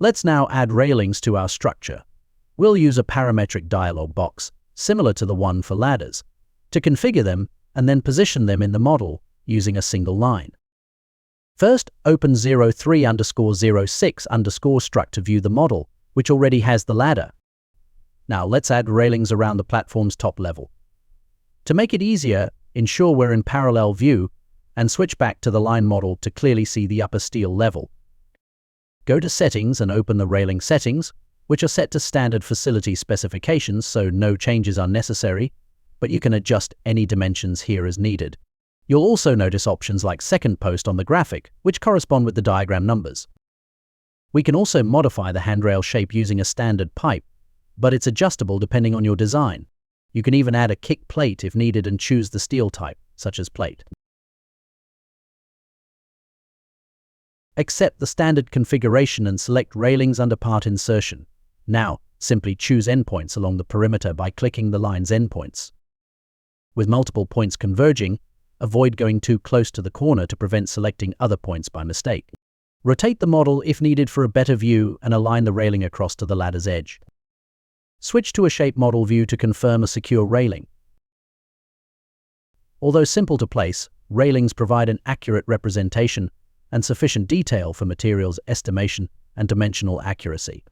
Let's now add railings to our structure. We'll use a parametric dialog box, similar to the one for ladders, to configure them and then position them in the model using a single line. First, open 03_06_ to view the model, which already has the ladder. Now let's add railings around the platform's top level. To make it easier, ensure we're in parallel view and switch back to the line model to clearly see the upper steel level. Go to Settings and open the railing settings, which are set to standard facility specifications, so no changes are necessary, but you can adjust any dimensions here as needed. You'll also notice options like second post on the graphic, which correspond with the diagram numbers. We can also modify the handrail shape using a standard pipe, but it's adjustable depending on your design. You can even add a kick plate if needed and choose the steel type, such as plate. Accept the standard configuration and select railings under part insertion. Now, simply choose endpoints along the perimeter by clicking the line's endpoints. With multiple points converging, avoid going too close to the corner to prevent selecting other points by mistake. Rotate the model if needed for a better view and align the railing across to the ladder's edge. Switch to a shape model view to confirm a secure railing. Although simple to place, railings provide an accurate representation and sufficient detail for materials estimation and dimensional accuracy.